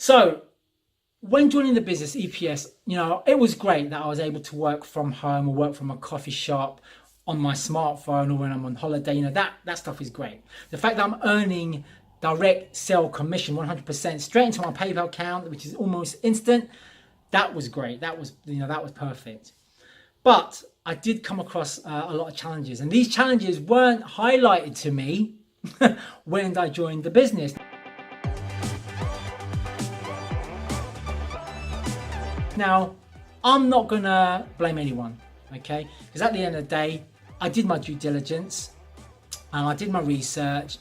So when joining the business, EPS, it was great that I was able to work from home or work from a coffee shop on my smartphone or when I'm on holiday. That stuff is great. The fact that I'm earning direct sale commission 100% straight into my PayPal account, which is almost instant, that was great. That was perfect. But I did come across a lot of challenges, and these challenges weren't highlighted to me when I joined the business. Now, I'm not gonna blame anyone, okay? Because at the end of the day, I did my due diligence and I did my research,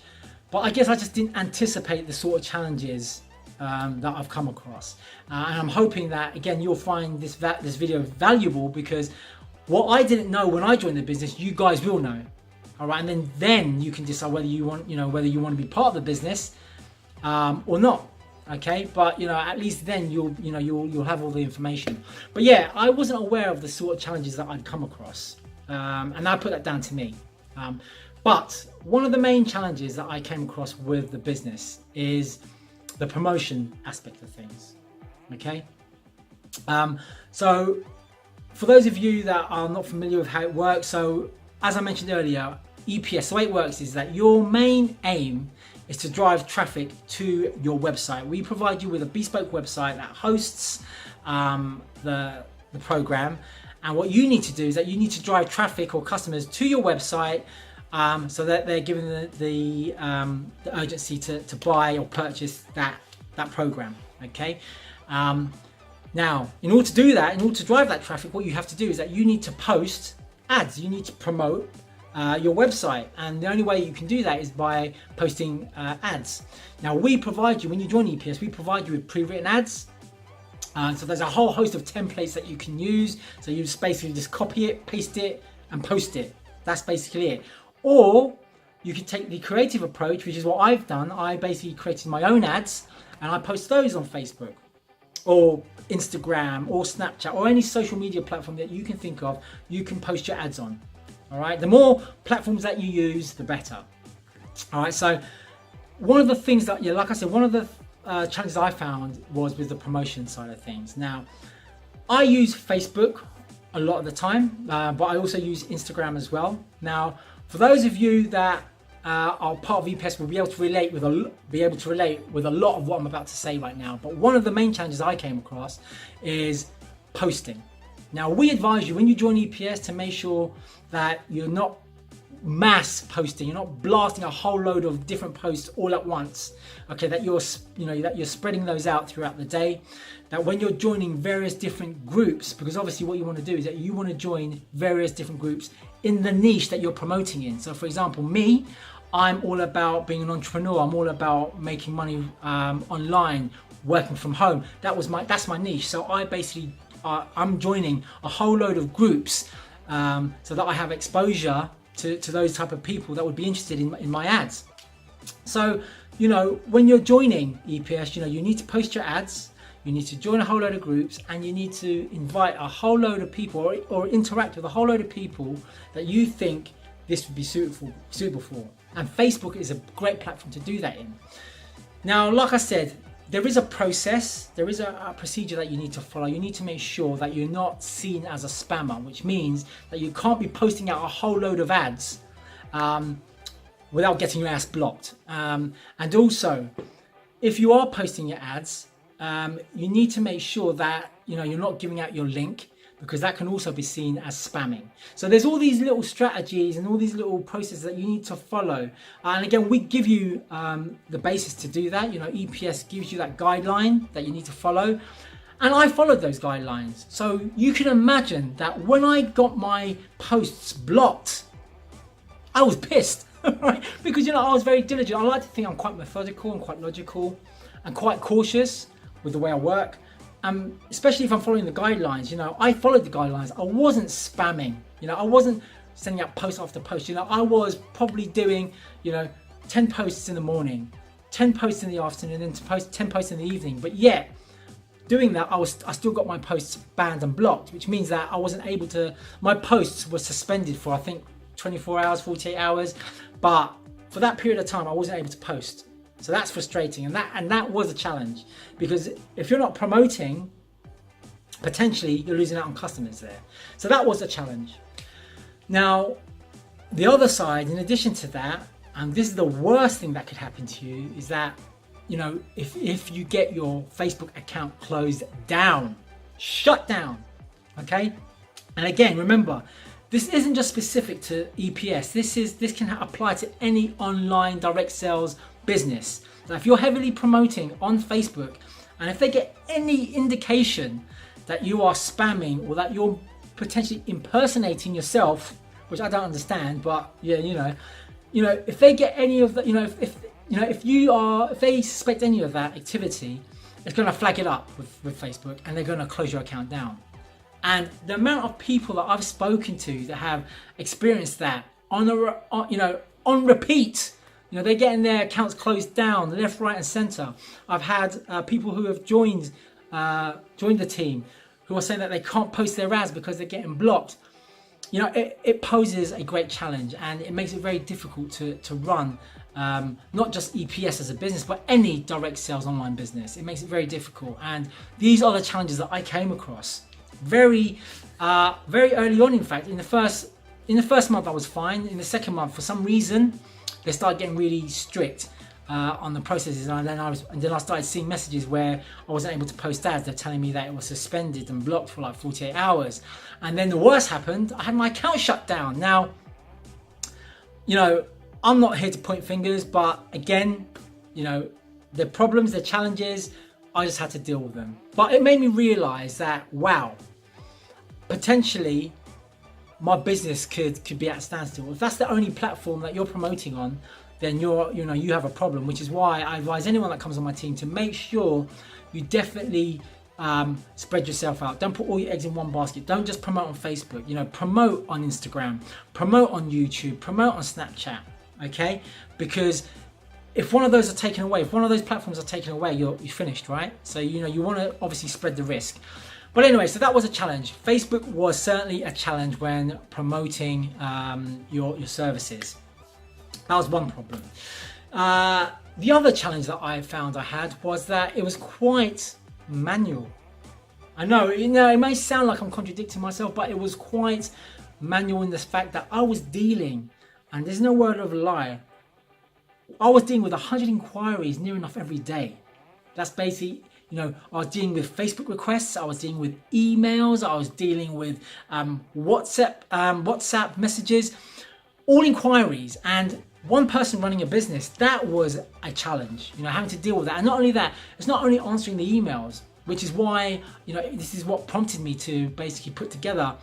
but I guess I just didn't anticipate the sort of challenges that I've come across. And I'm hoping that, again, you'll find this video valuable, because what I didn't know when I joined the business, you guys will know. All right, and then you can decide whether you want, whether you want to be part of the business or not. Okay, but at least then you'll have all the information. But yeah, I wasn't aware of the sort of challenges that I'd come across, and I put that down to me. But one of the main challenges that I came across with the business is the promotion aspect of things. Okay, so for those of you that are not familiar with how it works, so as I mentioned earlier, EPS, the way it works is that your main aim is to drive traffic to your website. We provide you with a bespoke website that hosts the program, and what you need to do is that you need to drive traffic or customers to your website so that they're given the urgency to buy or purchase that program. Okay. Now, in order to do that, in order to drive that traffic, what you have to do is that you need to post ads. You need to promote your website, and the only way you can do that is by posting ads. Now, we provide you, when you join EPS, we provide you with pre-written ads. So there's a whole host of templates that you can use. So you just basically just copy it, paste it, and post it. That's basically it. Or you could take the creative approach, which is what I've done. I basically created my own ads and I post those on Facebook or Instagram or Snapchat or any social media platform that you can think of. You can post your ads on. All right, the more platforms that you use, the better. All right, so one of the things that, like I said, one of the challenges I found was with the promotion side of things. Now, I use Facebook a lot of the time, but I also use Instagram as well. Now, for those of you that are part of EPS, will be able to relate with a lot of what I'm about to say right now. But one of the main challenges I came across is posting. Now, we advise you when you join EPS to make sure that you're not mass posting, you're not blasting a whole load of different posts all at once. Okay, that you're spreading those out throughout the day. That when you're joining various different groups, because obviously what you want to do is that you want to join various different groups in the niche that you're promoting in. So, for example, me, I'm all about being an entrepreneur. I'm all about making money online, working from home. That's my niche. So I basically I'm joining a whole load of groups so that I have exposure to those type of people that would be interested in my ads. So, when you're joining EPS, you need to post your ads, you need to join a whole load of groups, and you need to invite a whole load of people or interact with a whole load of people that you think this would be suitable for. And Facebook is a great platform to do that in. Now, like I said, there is a process, there is a procedure that you need to follow. You need to make sure that you're not seen as a spammer, which means that you can't be posting out a whole load of ads without getting your ass blocked. And also, if you are posting your ads, you need to make sure that you're not giving out your link, because that can also be seen as spamming. So there's all these little strategies and all these little processes that you need to follow. And again, we give you the basis to do that. EPS gives you that guideline that you need to follow. And I followed those guidelines. So you can imagine that when I got my posts blocked, I was pissed, right? Because, I was very diligent. I like to think I'm quite methodical and quite logical and quite cautious with the way I work. Especially if I'm following the guidelines, I followed the guidelines. I wasn't spamming, I wasn't sending out post after post. I was probably doing, 10 posts in the morning, 10 posts in the afternoon, and then 10 posts in the evening. But yet, doing that, I still got my posts banned and blocked, which means that I wasn't able to. My posts were suspended for I think 24 hours, 48 hours. But for that period of time, I wasn't able to post. So that's frustrating, and that was a challenge, because if you're not promoting, potentially you're losing out on customers there. So that was a challenge. Now, the other side, in addition to that, and this is the worst thing that could happen to you, is that, you know, if you get your Facebook account closed down, shut down, okay? And again, remember, this isn't just specific to EPS. This can apply to any online direct sales business. So if you're heavily promoting on Facebook, and if they get any indication that you are spamming or that you're potentially impersonating yourself, which I don't understand, but yeah, you know, if they get any of that, if they suspect any of that activity, it's going to flag it up with Facebook, and they're going to close your account down. And the amount of people that I've spoken to that have experienced that on repeat, you know, they're getting their accounts closed down left, right, and center. I've had people who have joined the team who are saying that they can't post their ads because they're getting blocked. You know, it poses a great challenge, and it makes it very difficult to run not just EPS as a business, but any direct sales online business. It makes it very difficult, and these are the challenges that I came across very early on. In fact, in the first month I was fine. In the second month, for some reason, they started getting really strict on the processes, and then I started seeing messages where I wasn't able to post ads. They're telling me that it was suspended and blocked for like 48 hours. And then the worst happened. I had my account shut down. Now, you know, I'm not here to point fingers, but again, you know, the problems, the challenges, I just had to deal with them. But it made me realize that, wow, potentially my business could be at a standstill. If that's the only platform that you're promoting on, then you have a problem, which is why I advise anyone that comes on my team to make sure you definitely spread yourself out. Don't put all your eggs in one basket. Don't just promote on Facebook. You know, promote on Instagram, promote on YouTube, promote on Snapchat, okay? Because if one of those are taken away, if one of those platforms are taken away, you're finished, right? So, you know, you want to obviously spread the risk. But anyway, so that was a challenge. Facebook was certainly a challenge when promoting your services. That was one problem. The other challenge that I found I had was that it was quite manual. I know, you know, it may sound like I'm contradicting myself, but it was quite manual in the fact that I was dealing, and there's no word of a lie, I was dealing with 100 inquiries near enough every day. That's basically, you know, I was dealing with Facebook requests, I was dealing with emails, I was dealing with WhatsApp messages, all inquiries. And one person running a business, that was a challenge, you know, having to deal with that. And not only that, it's not only answering the emails, which is why, you know, this is what prompted me to basically put together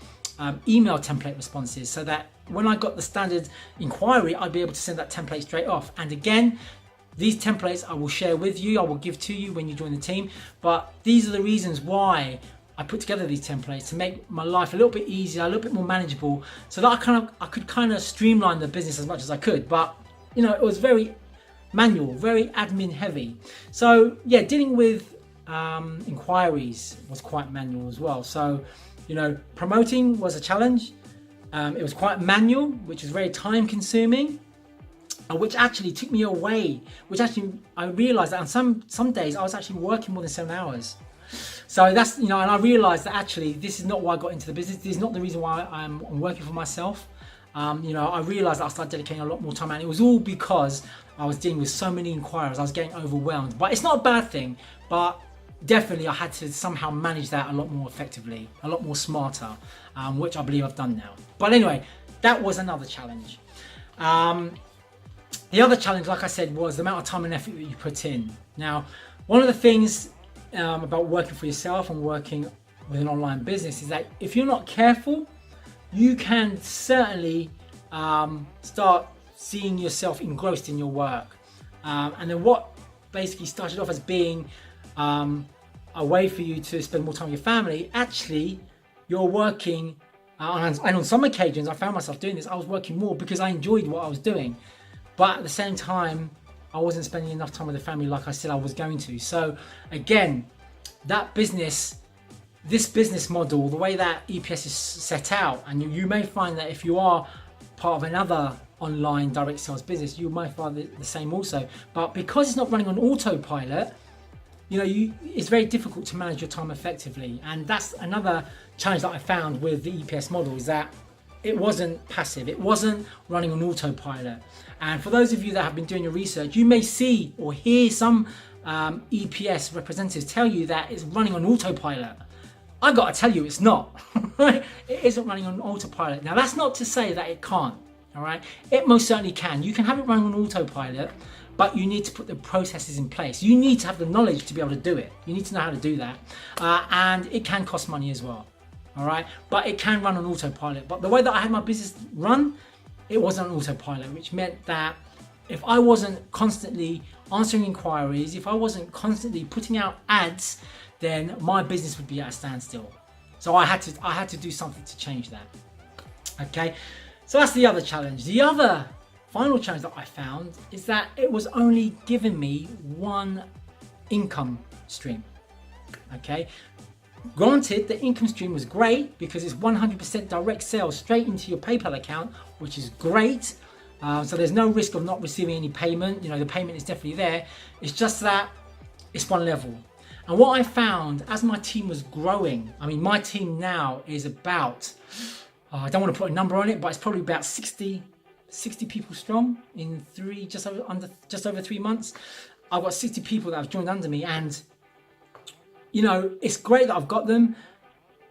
email template responses, so that when I got the standard inquiry, I'd be able to send that template straight off. And again, these templates I will share with you, I will give to you when you join the team. But these are the reasons why I put together these templates, to make my life a little bit easier, a little bit more manageable, so that I could kind of streamline the business as much as I could. But you know, it was very manual, very admin heavy. So yeah, dealing with inquiries was quite manual as well. So, you know, promoting was a challenge. It was quite manual, which was very time consuming, which actually took me away, which actually I realized that on some days I was actually working more than 7 hours. So that's, you know, and I realized that actually this is not why I got into the business. This is not the reason why I'm working for myself. You know, I realized that I started dedicating a lot more time, and it was all because I was dealing with so many inquiries. I was getting overwhelmed, but it's not a bad thing. But definitely I had to somehow manage that a lot more effectively, a lot more smarter, which I believe I've done now. But anyway, that was another challenge. The other challenge, like I said, was the amount of time and effort that you put in. Now, one of the things about working for yourself and working with an online business is that if you're not careful, you can certainly start seeing yourself engrossed in your work. And then what basically started off as being a way for you to spend more time with your family, actually you're working, and on some occasions I found myself doing this, I was working more because I enjoyed what I was doing, but at the same time I wasn't spending enough time with the family like I said I was going to. So again, this business model, the way that EPS is set out, and you may find that if you are part of another online direct sales business, you might find the same also. But because it's not running on autopilot, it's very difficult to manage your time effectively. And that's another challenge that I found with the EPS model, is that it wasn't passive, it wasn't running on autopilot. And for those of you that have been doing your research, you may see or hear some EPS representatives tell you that it's running on autopilot. I gotta tell you, it's not. It isn't running on autopilot. Now, that's not to say that it can't. All right, it most certainly can. You can have it running on autopilot, but you need to put the processes in place. You need to have the knowledge to be able to do it. You need to know how to do that, and it can cost money as well. All right, but it can run on autopilot. But the way that I had my business run, it wasn't on autopilot, which meant that if I wasn't constantly answering inquiries, if I wasn't constantly putting out ads, then my business would be at a standstill. So I had to do something to change that. Okay, so that's the other challenge. The other final challenge that I found is that it was only giving me one income stream. Okay, granted, the income stream was great because it's 100% direct sales straight into your PayPal account, which is great. So there's no risk of not receiving any payment. The payment is definitely there. It's just that it's one level. And what I found as my team was growing, I mean, my team now is about, I don't want to put a number on it, but it's probably about 60 people strong in just over 3 months. I've got 60 people that have joined under me, and it's great that I've got them,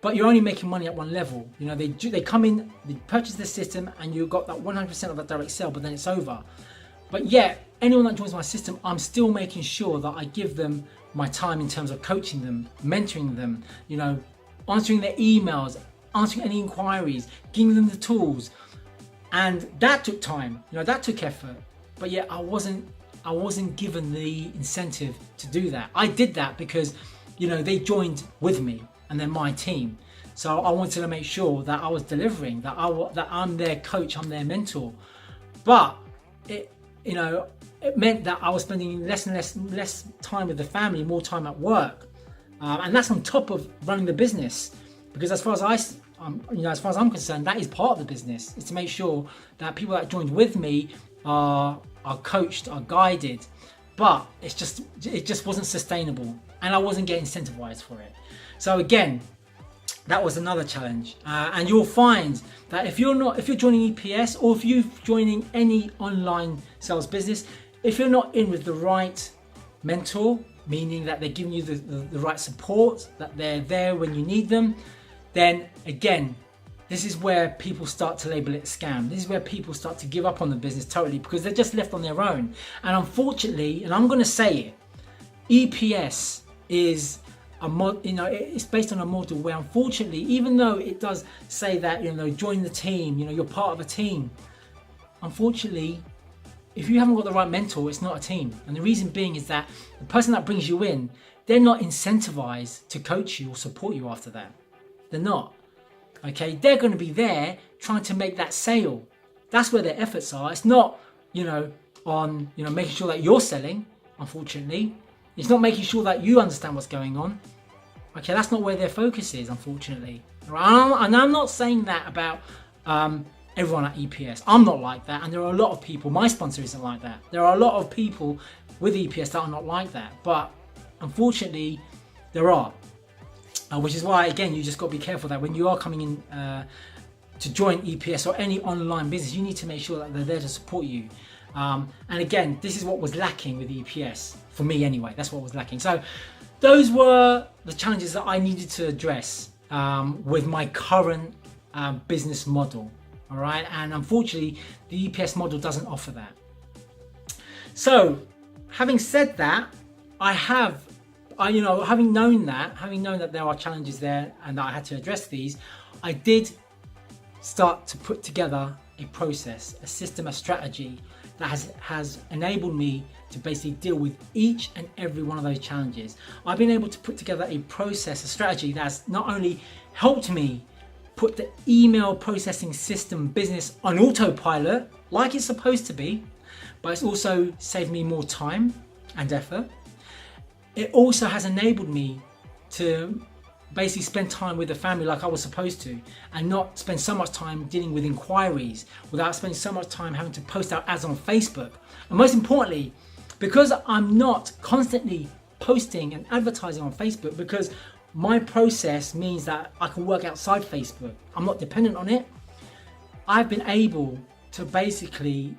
but you're only making money at one level. They come in, they purchase the system, and you've got that 100% of that direct sale, but then it's over. But yet, anyone that joins my system, I'm still making sure that I give them my time in terms of coaching them, mentoring them, answering their emails, answering any inquiries, giving them the tools. And that took time, that took effort. But yet I wasn't given the incentive to do that. I did that because, they joined with me and they're my team. So I wanted to make sure that I was delivering, that I'm their coach, I'm their mentor. But it meant that I was spending less and less time with the family, more time at work, and that's on top of running the business. Because as far as I'm concerned, that is part of the business. Is to make sure that people that joined with me are coached, are guided. But it just wasn't sustainable, and I wasn't getting incentivized for it. So again, that was another challenge. And you'll find that if you're joining EPS, or if you're joining any online sales business, if you're not in with the right mentor, meaning that they're giving you the right support, that they're there when you need them, then again, this is where people start to label it a scam. This is where people start to give up on the business totally, because they're just left on their own. And unfortunately, and I'm going to say it, EPS is it's based on a model where, unfortunately, even though it does say that join the team, you're part of a team, unfortunately, if you haven't got the right mentor, it's not a team. And the reason being is that the person that brings you in, they're not incentivized to coach you or support you after that. They're not. Okay, they're going to be there trying to make that sale. That's where their efforts are. It's not, on making sure that you're selling. Unfortunately, it's not making sure that you understand what's going on. Okay, that's not where their focus is. Unfortunately, and I'm not saying that about everyone at EPS. I'm not like that, and there are a lot of people. My sponsor isn't like that. There are a lot of people with EPS that are not like that. But unfortunately, there are. Which is why, again, you just got to be careful that when you are coming in to join EPS or any online business, you need to make sure that they're there to support you. And again, this is what was lacking with EPS, for me anyway. That's what was lacking. So those were the challenges that I needed to address with my current business model. All right, and unfortunately, the EPS model doesn't offer that. So, having said that, having known that there are challenges there and that I had to address these, I did start to put together a process, a system, a strategy that has enabled me to basically deal with each and every one of those challenges. I've been able to put together a process, a strategy that's not only helped me put the email processing system business on autopilot like it's supposed to be, but it's also saved me more time and effort. It also has enabled me to basically spend time with the family like I was supposed to, and not spend so much time dealing with inquiries without spending so much time having to post out ads on Facebook. And most importantly, because I'm not constantly posting and advertising on Facebook, because my process means that I can work outside Facebook, I'm not dependent on it, I've been able to basically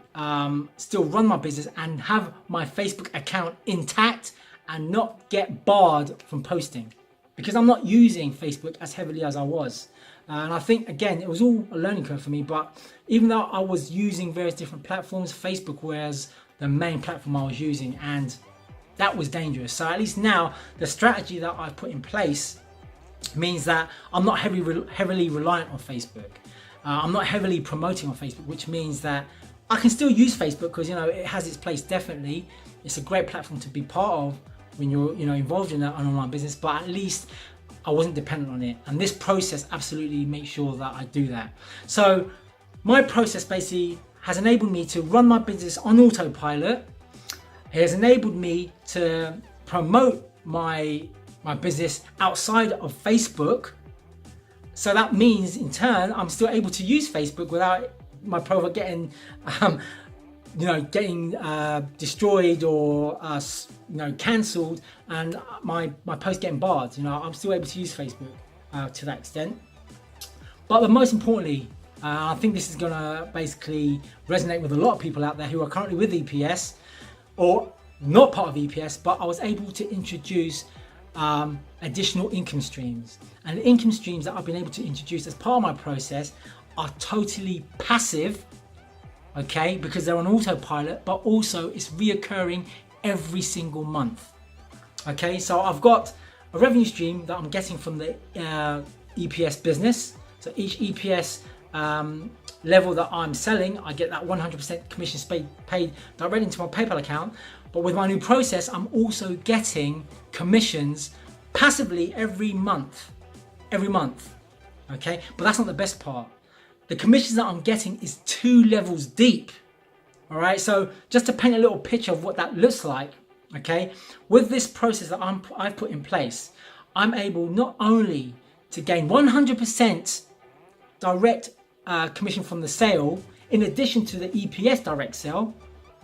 still run my business and have my Facebook account intact and not get barred from posting, because I'm not using Facebook as heavily as I was. And I think, again, it was all a learning curve for me, but even though I was using various different platforms, Facebook was the main platform I was using, and that was dangerous. So at least now the strategy that I've put in place means that I'm not heavily reliant on Facebook. I'm not heavily promoting on Facebook, which means that I can still use Facebook because, it has its place, definitely. It's a great platform to be part of when you're, involved in an online business, but at least I wasn't dependent on it. And this process absolutely makes sure that I do that. So my process basically has enabled me to run my business on autopilot. It has enabled me to promote my business outside of Facebook. So that means, in turn, I'm still able to use Facebook without my profile getting, destroyed or cancelled, and my post getting barred. I'm still able to use Facebook to that extent. But most importantly, I think this is gonna basically resonate with a lot of people out there who are currently with EPS or not part of EPS, but I was able to introduce additional income streams. And the income streams that I've been able to introduce as part of my process are totally passive, okay, because they're on autopilot, but also it's reoccurring every single month. Okay, so I've got a revenue stream that I'm getting from the EPS business. So each EPS level that I'm selling, I get that 100% commission paid directly into my PayPal account. But with my new process, I'm also getting commissions passively every month. Okay, but that's not the best part. The commissions that I'm getting is 2 levels deep. All right, so just to paint a little picture of what that looks like, okay, with this process that I've put in place, I'm able not only to gain 100% direct commission from the sale, in addition to the EPS direct sale,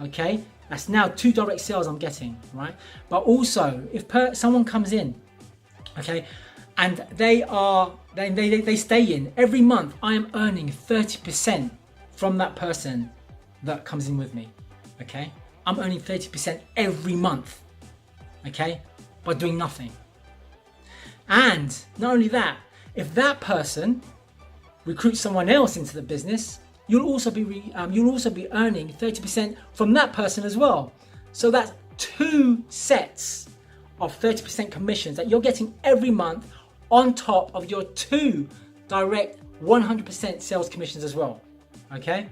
okay, that's now 2 direct sales I'm getting, right? But also, if someone comes in, okay, and they stay in every month, I am earning 30% from that person that comes in with me, okay? I'm earning 30% every month, okay, by doing nothing. And not only that, if that person recruits someone else into the business, you'll also be earning 30% from that person as well. So that's 2 sets of 30% commissions that you're getting every month on top of your 2 direct 100% sales commissions as well. Okay?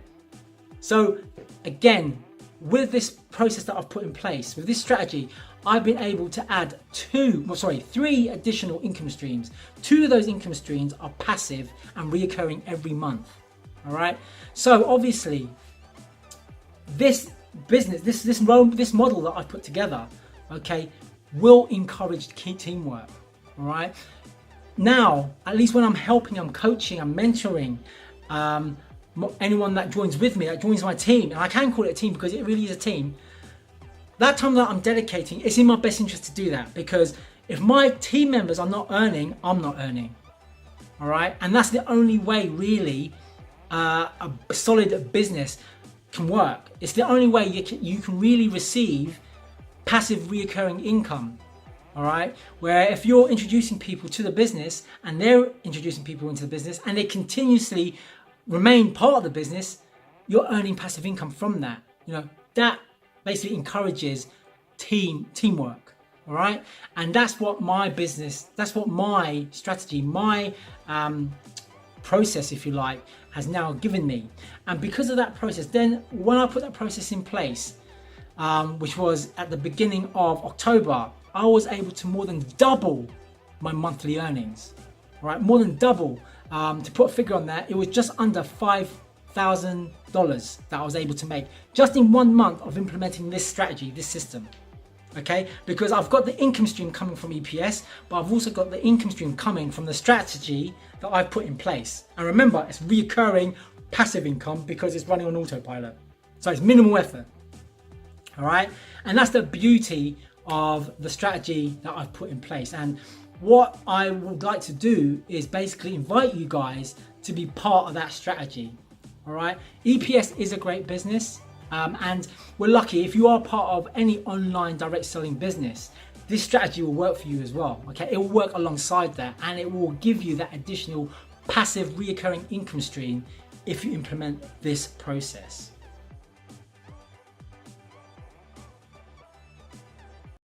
So again, with this process that I've put in place, with this strategy, I've been able to add 3 additional income streams. 2 of those income streams are passive and reoccurring every month. All right. So obviously, this business, this model that I've put together, okay, will encourage teamwork. All right. Now, at least when I'm helping, I'm coaching, I'm mentoring anyone that joins with me, that joins my team, and I can call it a team because it really is a team. That time that I'm dedicating, it's in my best interest to do that, because if my team members are not earning, I'm not earning. All right, and that's the only way really a solid business can work. It's the only way you can really receive passive reoccurring income. All right, where if you're introducing people to the business and they're introducing people into the business and they continuously remain part of the business, you're earning passive income from that. That basically encourages teamwork. All right, and that's what my business, that's what my strategy, my process, if you like, has now given me. And because of that process, then when I put that process in place, which was at the beginning of October, I was able to more than double my monthly earnings. Right, more than double. To put a figure on that, it was just under $5,000 that I was able to make just in 1 month of implementing this strategy, this system. Okay, because I've got the income stream coming from EPS, but I've also got the income stream coming from the strategy that I've put in place. And remember, it's recurring passive income because it's running on autopilot. So it's minimal effort. All right, and that's the beauty of the strategy that I've put in place. And what I would like to do is basically invite you guys to be part of that strategy. All right, EPS is a great business. And we're lucky if you are part of any online direct selling business, this strategy will work for you as well. Okay, it will work alongside that, and it will give you that additional passive recurring income stream if you implement this process.